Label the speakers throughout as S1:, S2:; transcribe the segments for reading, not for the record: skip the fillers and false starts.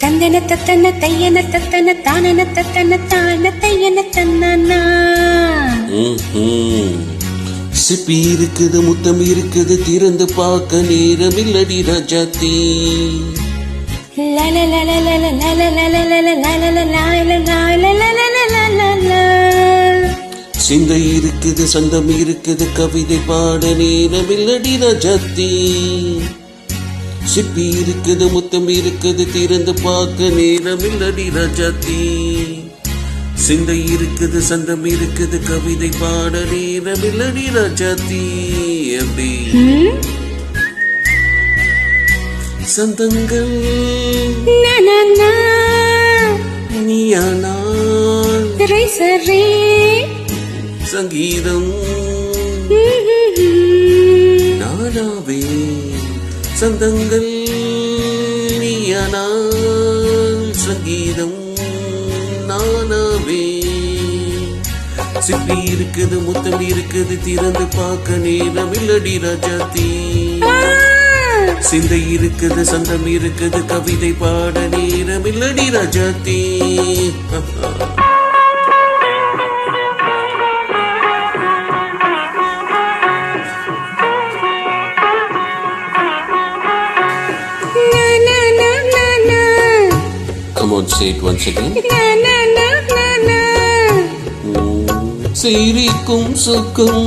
S1: தந்தன தத்தன தையன தத்தன தானன தத்தன தான தையன தன்னா.
S2: சிப்பி இருக்குது, முத்தம் இருக்குது, திறந்து பார்க்க நேரம் இல்லடி ராஜாத்தி. சிந்தை இருக்குது, சந்தம் இருக்குது, கவிதை பாட நேரம் இல்லடி ராஜாத்தி. சிப்பி இருக்குது, முத்தம் இருக்குது, திறந்து பார்க்க நேரம் இல்லடி ராஜாத்தி. சிந்தை இருக்குது, சந்தம் இருக்குது, கவிதை பாட நேரம் இல்லடி ராஜாத்தி. எப்படி சந்தங்கள் நீயானால் சங்கீதம் நானாவே. சந்தங்கள் நீயானால் சங்கீதம் நானாவே. சிப்பி இருக்குது, முத்தம் இருக்குது, திறந்து பார்க்க நேரம் இல்லடி ராஜாத்தி. சிந்தை இருக்குது, சந்தம் இருக்குது, கவிதை பாட நேரம் இல்லடி Rajathi. Come on, say it once again. சிரிக்கும் சுக்கும்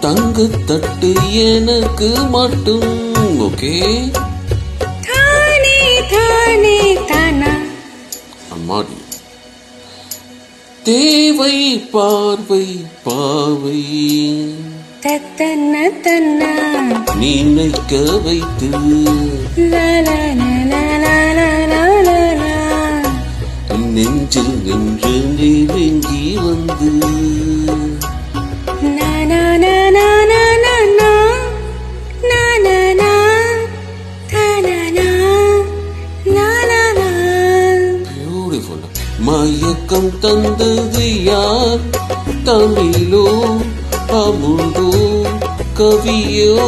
S2: தங்கு தட்டு எனக்கு மட்டும். ஓகே, அம்மாடி. தேவை பார்வை பாவை நினைக்க வைத்து நெஞ்சில் நின்று நெருங்கி வந்து பியூட்டிஃபுல். மயக்கம் தந்தது யார்? தமிழோ அமுதோ கவியோ?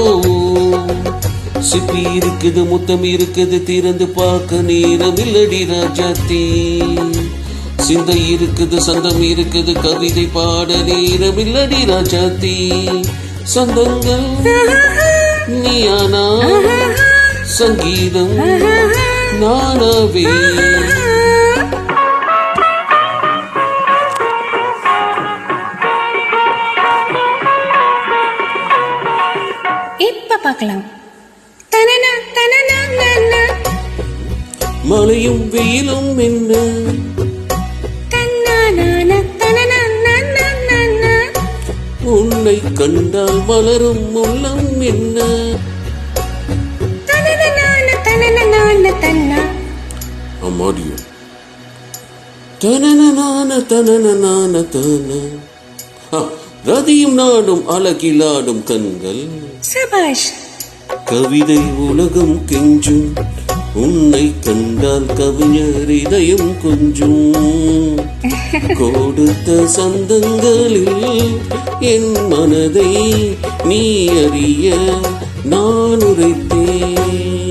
S2: சிப்பி இருக்குது, முத்தம் இருக்குது, திறந்து பார்க்க நேரம் இல்லடி ராஜாத்தி. சிந்தை இருக்குது, சந்தம் இருக்குது, கவிதை பாட நேரம் இல்லடி ராஜாத்தி. சந்தங்கள் நீயானா சங்கீதம் நானாவே.
S1: இப்ப பார்க்கலாம்.
S2: மழையும் வெயிலும் என்ன உன்னை கண்டால் மலரும் உள்ளம் என்ன? அம்மாடியோ தனன தனன தன. ரதியும் நாடும் அழகிலாடும் கண்கள்.
S1: சபாஷ்.
S2: கவிதை உலகம் கெஞ்சும் உன்னை கண்டால் கவிஞர் இதயம் கொஞ்சும். கொடுத்த சந்தங்களில் என் மனதை நீ அறிய நான் உரைத்தேன்.